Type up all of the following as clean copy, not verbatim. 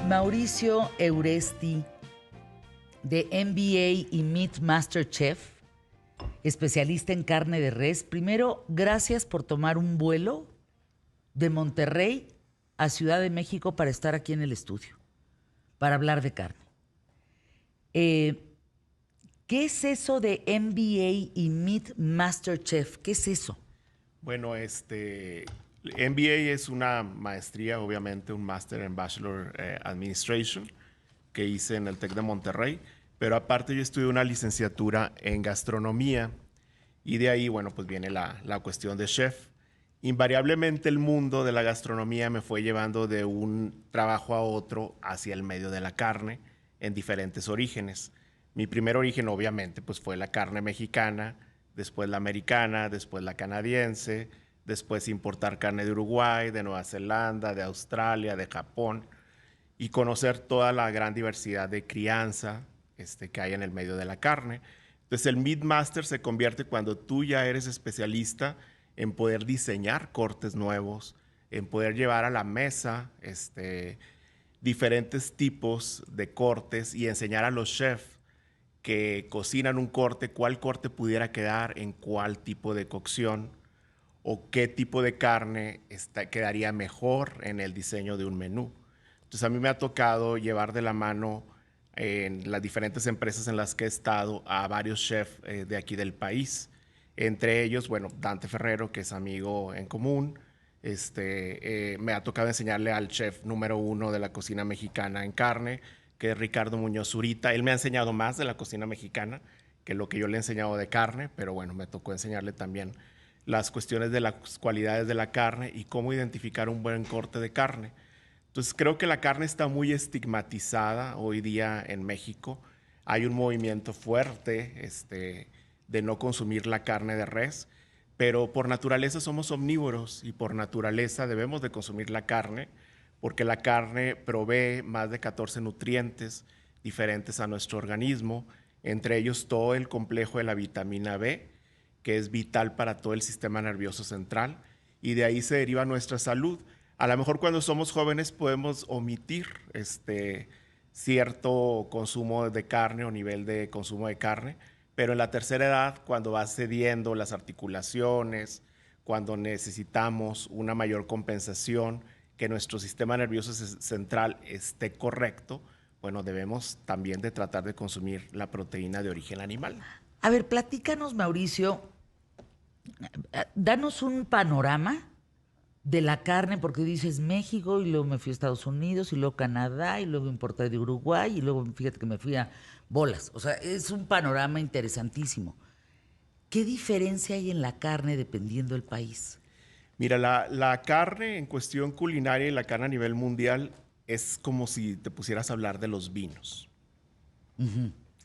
Mauricio Euresti, de MBA y Meat Master Chef, especialista en carne de res. Primero, gracias por tomar un vuelo de Monterrey a Ciudad de México para estar aquí en el estudio, para hablar de carne. ¿Qué es eso de MBA y Meat Master Chef? ¿Qué es eso? Bueno, MBA es una maestría, obviamente, un Master en Bachelor Administration que hice en el TEC de Monterrey, pero aparte yo estudié una licenciatura en gastronomía y de ahí, bueno, pues viene la cuestión de chef. Invariablemente el mundo de la gastronomía me fue llevando de un trabajo a otro hacia el medio de la carne en diferentes orígenes. Mi primer origen, obviamente, pues fue la carne mexicana, después la americana, después la canadiense, después importar carne de Uruguay, de Nueva Zelanda, de Australia, de Japón, y conocer toda la gran diversidad de crianza que hay en el medio de la carne. Entonces el Meat Master se convierte cuando tú ya eres especialista en poder diseñar cortes nuevos, en poder llevar a la mesa diferentes tipos de cortes y enseñar a los chefs que cocinan un corte, cuál corte pudiera quedar en cuál tipo de cocción o qué tipo de carne quedaría mejor en el diseño de un menú. Entonces a mí me ha tocado llevar de la mano en las diferentes empresas en las que he estado a varios chefs de aquí del país. Entre ellos, bueno, Dante Ferrero, que es amigo en común. Me ha tocado enseñarle al chef número 1 de la cocina mexicana en carne, que es Ricardo Muñoz Zurita. Él me ha enseñado más de la cocina mexicana que lo que yo le he enseñado de carne, pero bueno, me tocó enseñarle también las cuestiones de las cualidades de la carne y cómo identificar un buen corte de carne. Entonces creo que la carne está muy estigmatizada hoy día en México. Hay un movimiento fuerte de no consumir la carne de res, pero por naturaleza somos omnívoros y por naturaleza debemos de consumir la carne porque la carne provee más de 14 nutrientes diferentes a nuestro organismo, entre ellos todo el complejo de la vitamina B, que es vital para todo el sistema nervioso central, y de ahí se deriva nuestra salud. A lo mejor cuando somos jóvenes podemos omitir cierto consumo de carne o nivel de consumo de carne, pero en la tercera edad, cuando va cediendo las articulaciones, cuando necesitamos una mayor compensación, que nuestro sistema nervioso central esté correcto, bueno, debemos también de tratar de consumir la proteína de origen animal. A ver, platícanos, Mauricio, danos un panorama de la carne, porque dices México y luego me fui a Estados Unidos y luego Canadá y luego importé de Uruguay y luego fíjate que me fui a bolas. O sea, es un panorama interesantísimo. ¿Qué diferencia hay en la carne dependiendo del país? Mira, la carne en cuestión culinaria y la carne a nivel mundial es como si te pusieras a hablar de los vinos.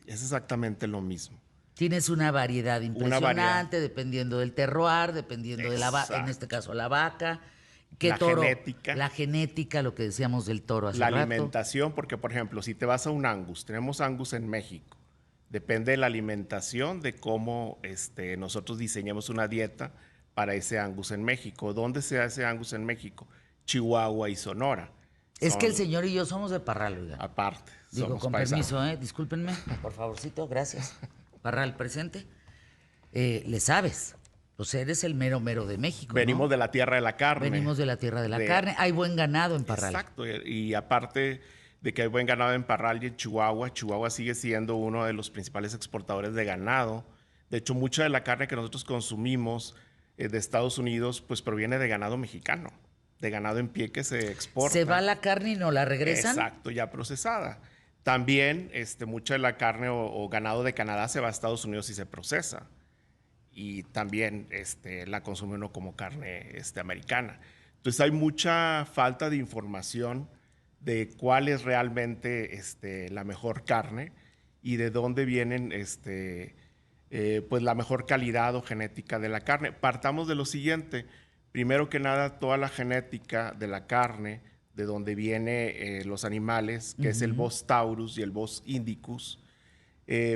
Es exactamente lo mismo. Tienes una variedad Una variedad. impresionante dependiendo del terroir, dependiendo de la vaca, en este caso la vaca, qué La toro, genética. la genética, lo que decíamos del toro hace La rato. alimentación, porque por ejemplo, si te vas a un Angus, tenemos Angus en México. Depende de la alimentación, de cómo nosotros diseñamos una dieta para ese Angus en México. ¿Dónde se hace Angus en México? Chihuahua y Sonora. Es que el señor y yo somos de Parral, oiga. Aparte, Digo, somos con paisanos. permiso, discúlpenme, por favorcito, gracias. Parral, presente. Le sabes, pues eres el mero mero de México, Venimos ¿no? de la tierra de la carne. Venimos de la tierra de la carne. Hay buen ganado en Parral. Exacto, y aparte de que hay buen ganado en Parral y en Chihuahua, Chihuahua sigue siendo uno de los principales exportadores de ganado. De hecho, mucha de la carne que nosotros consumimos de Estados Unidos, pues proviene de ganado mexicano, de ganado en pie que se exporta. Se va la carne y no la regresan. Exacto, ya procesada. También mucha de la carne o ganado de Canadá se va a Estados Unidos y se procesa. Y también la consume uno como carne americana. Entonces hay mucha falta de información de cuál es realmente la mejor carne y de dónde vienen pues la mejor calidad o genética de la carne. Partamos de lo siguiente. Primero que nada, toda la genética de la carne, de donde vienen los animales, que es el Bos taurus y el Bos indicus,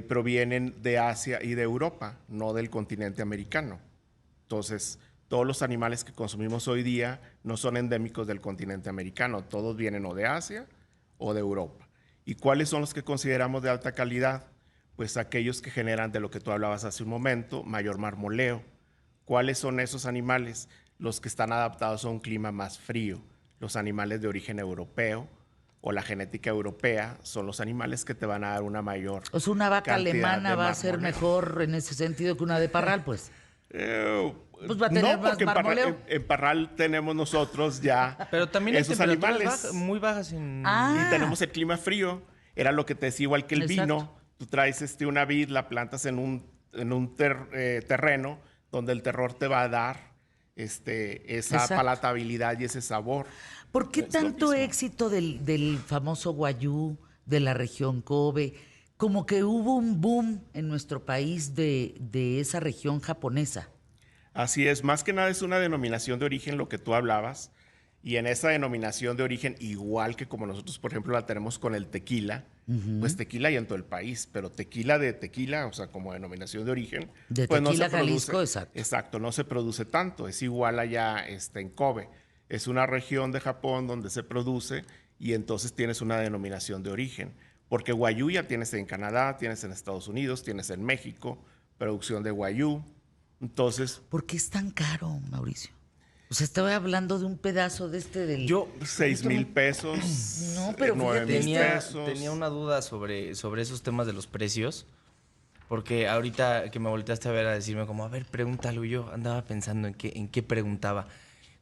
provienen de Asia y de Europa, no del continente americano. Entonces, todos los animales que consumimos hoy día no son endémicos del continente americano, todos vienen o de Asia o de Europa. ¿Y cuáles son los que consideramos de alta calidad? Pues aquellos que generan, de lo que tú hablabas hace un momento, mayor marmoleo. ¿Cuáles son esos animales? Los que están adaptados a un clima más frío. Los animales de origen europeo o la genética europea son los animales que te van a dar una mayor O sea, una vaca cantidad alemana de va a ser marmoleo. mejor en ese sentido que una de Parral, pues. Pues va a tener No, más porque marmoleo. En Parral tenemos nosotros ya Pero también hay esos temperaturas animales. muy bajas en... Ah. Y tenemos el clima frío. Era lo que te decía, igual que el Exacto. vino. Tú traes una vid, la plantas en un terreno donde el terror te va a dar esa Exacto. palatabilidad y ese sabor. ¿Por qué Es lo tanto mismo. éxito del famoso guayú, de la región Kobe? Como que hubo un boom en nuestro país de esa región japonesa. Así es, más que nada es una denominación de origen lo que tú hablabas, y en esa denominación de origen, igual que como nosotros, por ejemplo, la tenemos con el tequila, pues tequila hay en todo el país, pero tequila de tequila, o sea, como denominación de origen, De pues tequila, no se produce. Jalisco, exacto. Exacto, no se produce tanto, es igual allá en Kobe. Es una región de Japón donde se produce y entonces tienes una denominación de origen. Porque guayú ya tienes en Canadá, tienes en Estados Unidos, tienes en México, producción de guayú. Entonces, ¿Por qué es tan caro, Mauricio? O sea, estaba hablando de un pedazo de del... Yo 6,000 pesos, No, pero 9,000 tenía, pesos. tenía una duda sobre esos temas de los precios, porque ahorita que me volteaste a ver a decirme como, a ver, pregúntalo, y yo andaba pensando en qué preguntaba.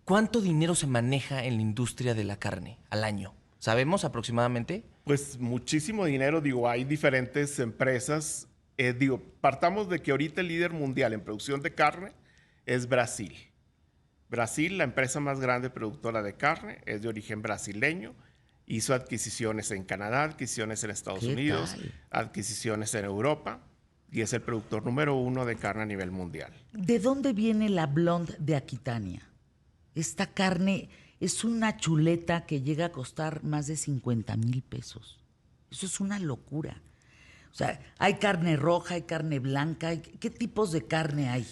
¿Cuánto dinero se maneja en la industria de la carne al año? ¿Sabemos aproximadamente? Pues muchísimo dinero, digo, hay diferentes empresas. Partamos de que ahorita el líder mundial en producción de carne es Brasil. Brasil, la empresa más grande productora de carne, es de origen brasileño. Hizo adquisiciones en Canadá, adquisiciones en Estados ¿Qué Unidos, tal? adquisiciones en Europa, y es el productor número 1 de carne a nivel mundial. ¿De dónde viene la blonde de Aquitania? Esta carne es una chuleta que llega a costar más de 50,000 pesos. Eso es una locura. O sea, hay carne roja, hay carne blanca. ¿Qué tipos de carne hay?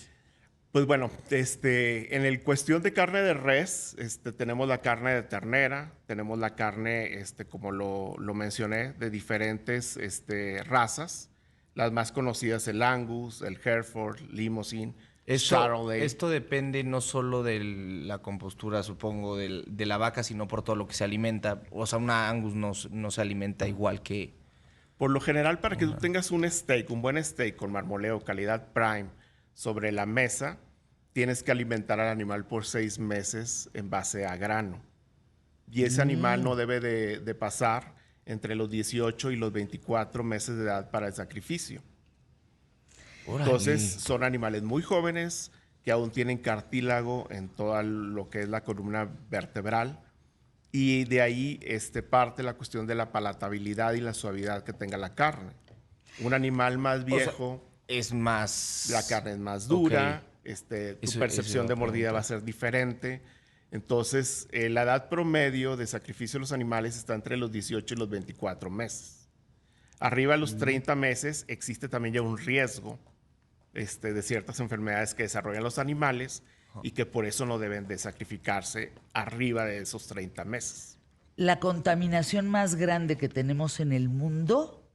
Pues bueno, en el cuestión de carne de res, tenemos la carne de ternera, tenemos la carne, como lo mencioné, de diferentes razas. Las más conocidas, el Angus, el Hereford, Limousin, Charolais. Esto depende no solo de la compostura, supongo, de la vaca, sino por todo lo que se alimenta. O sea, una Angus no se alimenta igual que... Por lo general, para que tú tengas un steak, un buen steak con marmoleo, calidad prime, sobre la mesa, tienes que alimentar al animal por 6 meses en base a grano. Y ese animal no debe de pasar entre los 18 y los 24 meses de edad para el sacrificio. Órale. Entonces, son animales muy jóvenes que aún tienen cartílago en todo lo que es la columna vertebral. Y de ahí parte la cuestión de la palatabilidad y la suavidad que tenga la carne. Un animal más viejo, es más... la carne es más dura, Ok. tu Eso percepción iba de a mordida preguntar. va a ser diferente. Entonces, la edad promedio de sacrificio de los animales está entre los 18 y los 24 meses. Arriba de los 30 meses existe también ya un riesgo de ciertas enfermedades que desarrollan los animales y que por eso no deben de sacrificarse arriba de esos 30 meses. La contaminación más grande que tenemos en el mundo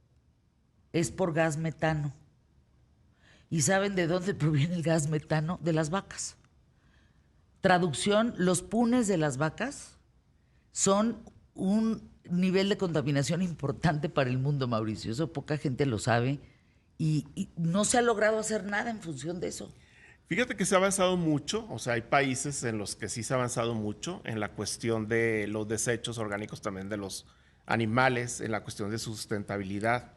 es por gas metano. ¿Y saben de dónde proviene el gas metano? De las vacas. Traducción, los punes de las vacas son un nivel de contaminación importante para el mundo, Mauricio. Eso poca gente lo sabe y no se ha logrado hacer nada en función de eso. Fíjate que se ha avanzado mucho, o sea, hay países en los que sí se ha avanzado mucho en la cuestión de los desechos orgánicos también de los animales, en la cuestión de su sustentabilidad.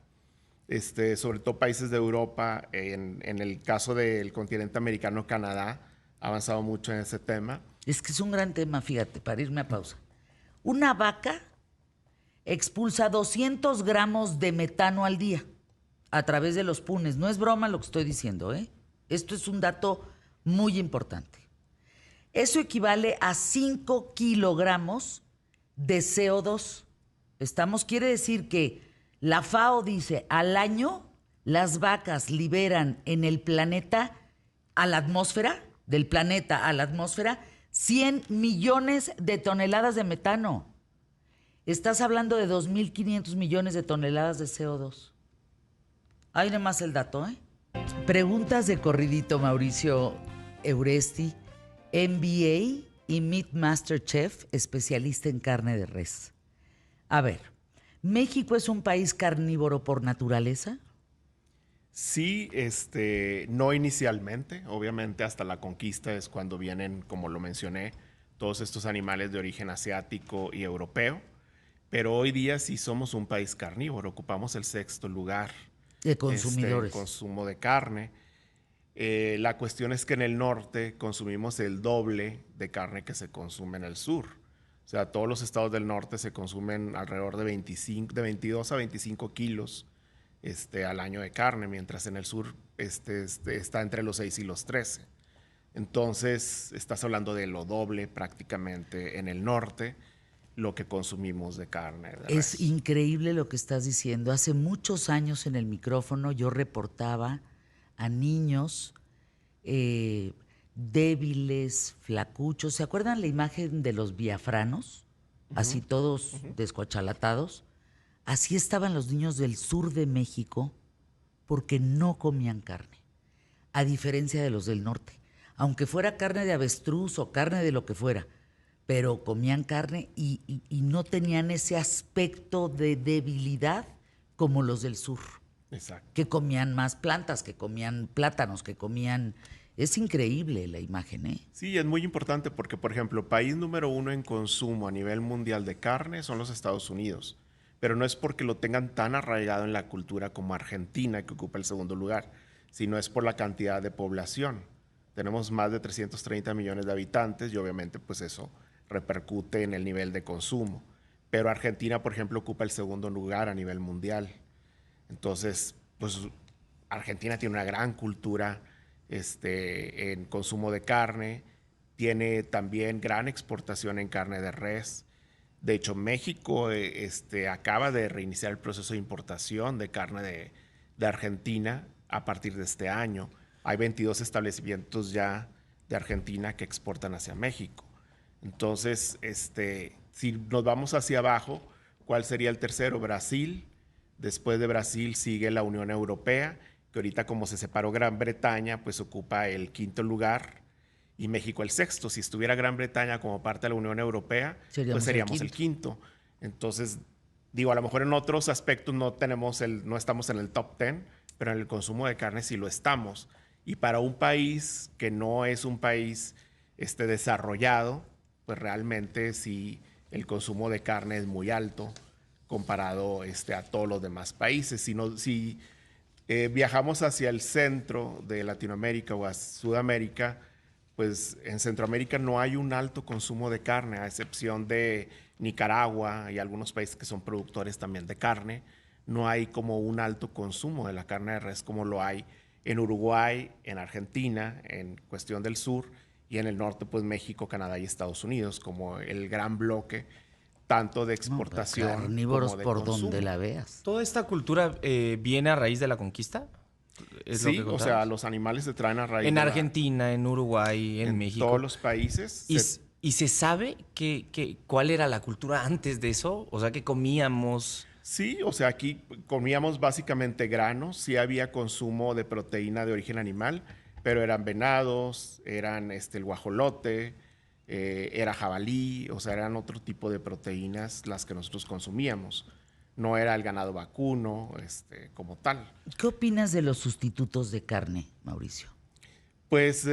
Sobre todo países de Europa, en el caso del continente americano, Canadá, ha avanzado mucho en ese tema. Es que es un gran tema, fíjate, para irme a pausa. Una vaca expulsa 200 gramos de metano al día a través de los punes. No es broma lo que estoy diciendo, ¿eh? Esto es un dato muy importante. Eso equivale a 5 kilogramos de CO2. Quiere decir que la FAO dice, al año las vacas liberan en el planeta, a la atmósfera, del planeta a la atmósfera, 100 millones de toneladas de metano. Estás hablando de 2.500 millones de toneladas de CO2. Ahí nada más el dato, ¿eh? Preguntas de corridito, Mauricio Euresti, MBA y Meat Master Chef, especialista en carne de res. A ver, ¿México es un país carnívoro por naturaleza? Sí, no inicialmente, obviamente hasta la conquista es cuando vienen, como lo mencioné, todos estos animales de origen asiático y europeo, pero hoy día sí somos un país carnívoro, ocupamos el 6º lugar De consumidores. en consumo de carne. La cuestión es que en el norte consumimos el doble de carne que se consume en el sur. O sea, todos los estados del norte se consumen alrededor de 22 a 25 kilos al año de carne, mientras en el sur está entre los 6 y los 13. Entonces, estás hablando de lo doble prácticamente en el norte lo que consumimos de carne. Es increíble lo que estás diciendo. Hace muchos años en el micrófono yo reportaba a niños débiles, flacuchos. ¿Se acuerdan la imagen de los biafranos? Así todos descuachalatados. Así estaban los niños del sur de México porque no comían carne, a diferencia de los del norte. Aunque fuera carne de avestruz o carne de lo que fuera, pero comían carne y no tenían ese aspecto de debilidad como los del sur. Exacto. Que comían más plantas, que comían plátanos, que comían... Es increíble la imagen, ¿eh? Sí, es muy importante porque, por ejemplo, país número 1 en consumo a nivel mundial de carne son los Estados Unidos, pero no es porque lo tengan tan arraigado en la cultura como Argentina, que ocupa el 2º lugar, sino es por la cantidad de población. Tenemos más de 330 millones de habitantes y obviamente pues eso repercute en el nivel de consumo. Pero Argentina, por ejemplo, ocupa el 2º lugar a nivel mundial. Entonces, pues Argentina tiene una gran cultura en consumo de carne, tiene también gran exportación en carne de res. De hecho, México acaba de reiniciar el proceso de importación de carne de Argentina a partir de este año. Hay 22 establecimientos ya de Argentina que exportan hacia México. Entonces, si nos vamos hacia abajo, ¿cuál sería el tercero? Brasil. Después de Brasil sigue la Unión Europea, que ahorita como se separó Gran Bretaña, pues ocupa el 5º lugar y México el 6º. Si estuviera Gran Bretaña como parte de la Unión Europea, pues seríamos el 5º. Entonces, digo, a lo mejor en otros aspectos no estamos en el top 10, pero en el consumo de carne sí lo estamos. Y para un país que no es un país desarrollado, pues realmente sí el consumo de carne es muy alto comparado a todos los demás países. Si viajamos hacia el centro de Latinoamérica o a Sudamérica, pues en Centroamérica no hay un alto consumo de carne, a excepción de Nicaragua y algunos países que son productores también de carne. No hay como un alto consumo de la carne de res como lo hay en Uruguay, en Argentina, en cuestión del sur, y en el norte, pues México, Canadá y Estados Unidos, como el gran bloque tanto de exportación carnívoros como de por consumo. donde la veas. ¿Toda esta cultura viene a raíz de la conquista? Sí, o sea, los animales se traen a raíz en de Argentina, en Uruguay, en México. todos los países. ¿Y se sabe cuál era la cultura antes de eso? O sea, ¿qué comíamos? Sí, o sea, aquí comíamos básicamente granos, sí había consumo de proteína de origen animal, pero eran venados, eran el guajolote, era jabalí, o sea, eran otro tipo de proteínas las que nosotros consumíamos. No era el ganado vacuno, como tal. ¿Qué opinas de los sustitutos de carne, Mauricio? Pues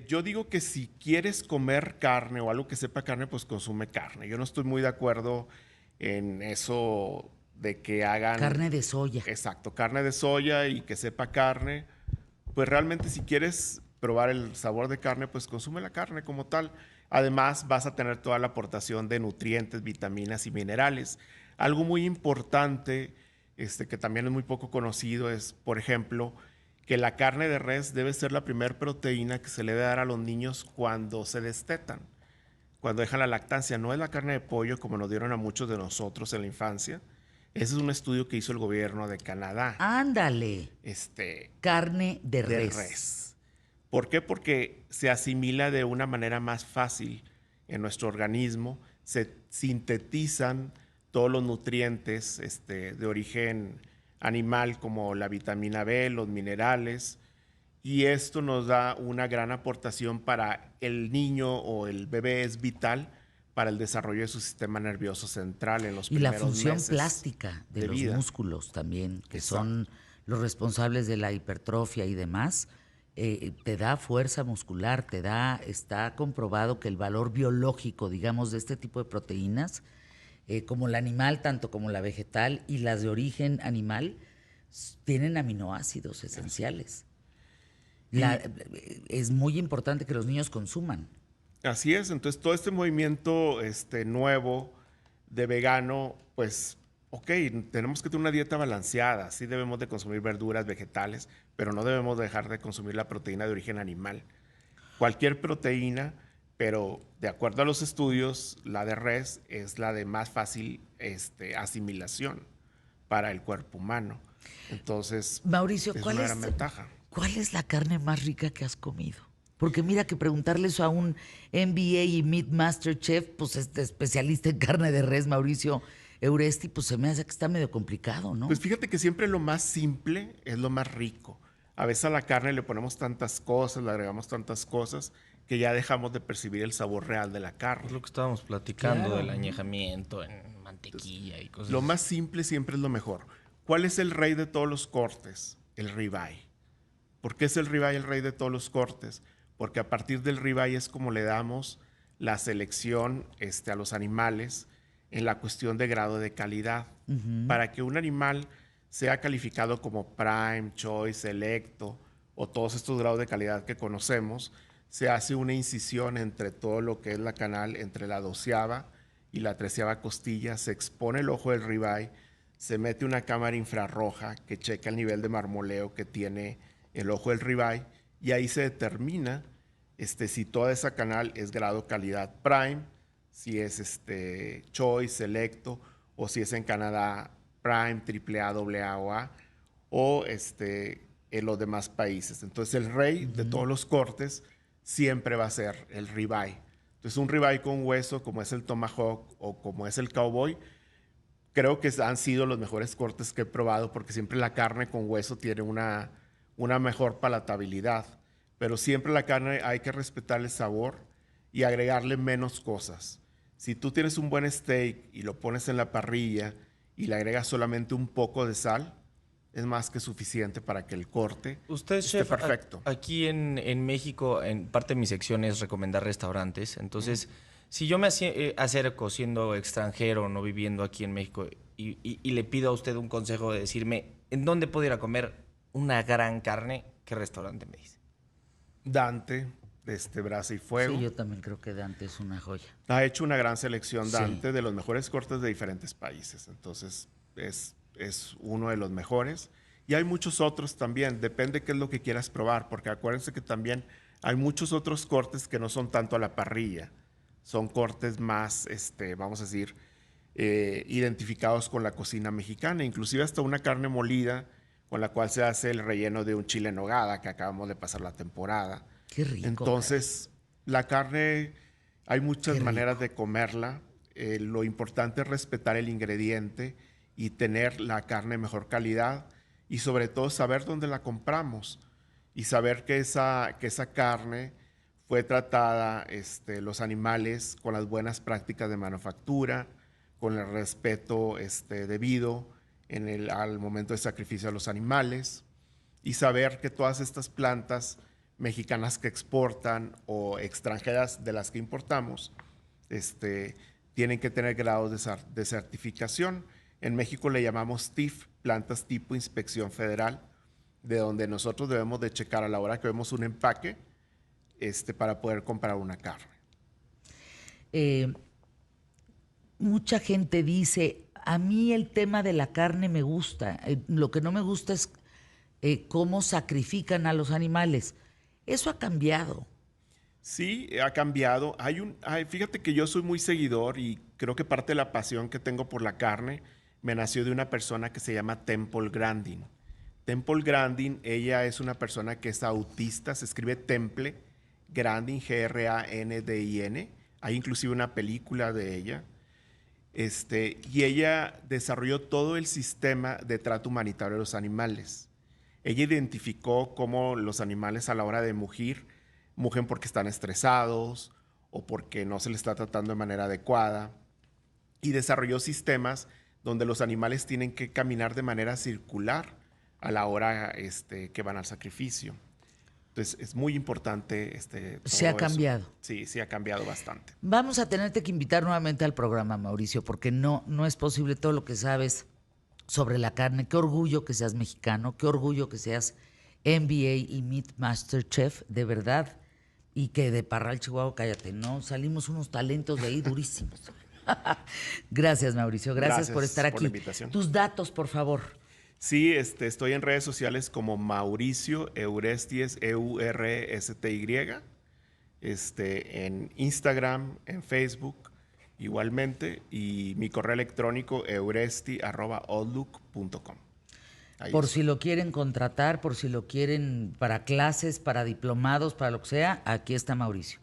yo digo que si quieres comer carne o algo que sepa carne, pues consume carne. Yo no estoy muy de acuerdo en eso de que hagan... Carne de soya. Exacto, carne de soya y que sepa carne. Pues realmente si quieres probar el sabor de carne, pues consume la carne como tal. Además vas a tener toda la aportación de nutrientes, vitaminas y minerales. Algo muy importante, que también es muy poco conocido, es, por ejemplo, que la carne de res debe ser la primera proteína que se le debe dar a los niños cuando se destetan, cuando dejan la lactancia. No es la carne de pollo como nos dieron a muchos de nosotros en la infancia. Ese es un estudio que hizo el gobierno de Canadá. Ándale. Carne de res. ¿Por qué? Porque se asimila de una manera más fácil en nuestro organismo, se sintetizan todos los nutrientes de origen animal como la vitamina B, los minerales, y esto nos da una gran aportación para el niño o el bebé, es vital para el desarrollo de su sistema nervioso central en los Y la primeros función meses plástica de los vida. músculos también, que Exacto. son los responsables de la hipertrofia y demás, te da fuerza muscular, está comprobado que el valor biológico, digamos, de este tipo de proteínas, como la animal, tanto como la vegetal y las de origen animal, tienen aminoácidos esenciales. Es muy importante que los niños consuman. Así es, entonces todo este movimiento nuevo de vegano, pues, ok, tenemos que tener una dieta balanceada, sí debemos de consumir verduras, vegetales, pero no debemos dejar de consumir la proteína de origen animal. Cualquier proteína, pero de acuerdo a los estudios, la de res es la de más fácil asimilación para el cuerpo humano. Entonces, Mauricio, es una gran ventaja. ¿cuál es la carne más rica que has comido? Porque mira que preguntarle eso a un MBA y Meat Master Chef, pues especialista en carne de res, Mauricio Euresti, pues se me hace que está medio complicado, ¿no? Pues fíjate que siempre lo más simple es lo más rico. A veces a la carne le ponemos tantas cosas, le agregamos tantas cosas, que ya dejamos de percibir el sabor real de la Es carne. lo que estábamos platicando Claro. del añejamiento en mantequilla y cosas Lo así. más simple siempre es lo mejor. ¿Cuál es el rey de todos los cortes? El ribeye. ¿Por qué es el ribeye el rey de todos los cortes? Porque a partir del ribeye es como le damos la selección a los animales en la cuestión de grado de calidad. Para que un animal sea calificado como prime, choice, selecto o todos estos grados de calidad que conocemos, se hace una incisión entre todo lo que es la canal, entre la 12ª y la 13ª costilla, se expone el ojo del ribeye, se mete una cámara infrarroja que checa el nivel de marmoleo que tiene el ojo del ribeye y ahí se determina si toda esa canal es grado calidad prime, si es choice, selecto o si es en Canadá prime, triple A, doble A o A o en los demás países. Entonces el rey de todos los cortes siempre va a ser el ribeye. Entonces un ribeye con hueso como es el tomahawk o como es el cowboy, creo que han sido los mejores cortes que he probado porque siempre la carne con hueso tiene una mejor palatabilidad. Pero siempre la carne hay que respetar el sabor y agregarle menos cosas. Si tú tienes un buen steak y lo pones en la parrilla y le agregas solamente un poco de sal, es más que suficiente para que el corte Usted, esté chef, perfecto. aquí en México, en parte de mi sección es recomendar restaurantes. Entonces, si yo me acerco siendo extranjero, no viviendo aquí en México, y le pido a usted un consejo de decirme en dónde puedo ir a comer una gran carne, ¿qué restaurante me dice? Dante, Brasa y Fuego. Sí, yo también creo que Dante es una joya. Ha hecho una gran selección Dante Sí. de los mejores cortes de diferentes países. Entonces, es uno de los mejores. Y hay muchos otros también. Depende qué es lo que quieras probar. Porque acuérdense que también hay muchos otros cortes que no son tanto a la parrilla. Son cortes más, vamos a decir, identificados con la cocina mexicana. Inclusive hasta una carne molida con la cual se hace el relleno de un chile en nogada que acabamos de pasar la temporada. Qué rico. Entonces, la carne, hay muchas Qué maneras de comerla. Lo importante es respetar el ingrediente y tener la carne de mejor calidad y sobre todo saber dónde la compramos y saber que esa carne fue tratada, los animales con las buenas prácticas de manufactura, con el respeto debido al momento de sacrificio a los animales y saber que todas estas plantas mexicanas que exportan o extranjeras de las que importamos, tienen que tener grados de certificación. En México le llamamos TIF, plantas tipo inspección federal, de donde nosotros debemos de checar a la hora que vemos un empaque para poder comprar una carne. Mucha gente dice, a mí el tema de la carne me gusta, lo que no me gusta es cómo sacrifican a los animales. Eso ha cambiado. Sí, ha cambiado. Fíjate que yo soy muy seguidor y creo que parte de la pasión que tengo por la carne me nació de una persona que se llama Temple Grandin. Temple Grandin, ella es una persona que es autista, se escribe Temple Grandin, Grandin. Hay inclusive una película de ella. Y ella desarrolló todo el sistema de trato humanitario de los animales. Ella identificó cómo los animales a la hora de mugir, mugen porque están estresados o porque no se les está tratando de manera adecuada. Y desarrolló sistemas donde los animales tienen que caminar de manera circular a la hora que van al sacrificio. Entonces, es muy importante. Se ha todo eso. cambiado. Sí, sí ha cambiado bastante. Vamos a tenerte que invitar nuevamente al programa, Mauricio, porque no es posible todo lo que sabes sobre la carne. Qué orgullo que seas mexicano, qué orgullo que seas MBA y Meat Master Chef, de verdad. Y que de Parral, Chihuahua, cállate, ¿no? Salimos unos talentos de ahí durísimos. Gracias, Mauricio. Gracias por estar por aquí. la invitación. Tus datos, por favor. Sí, estoy en redes sociales como Mauricio Euresti, es EURSTY, en Instagram, en Facebook, igualmente, y mi correo electrónico euresti@outlook.com. Por si lo quieren contratar, por si lo quieren para clases, para diplomados, para lo que sea, aquí está Mauricio.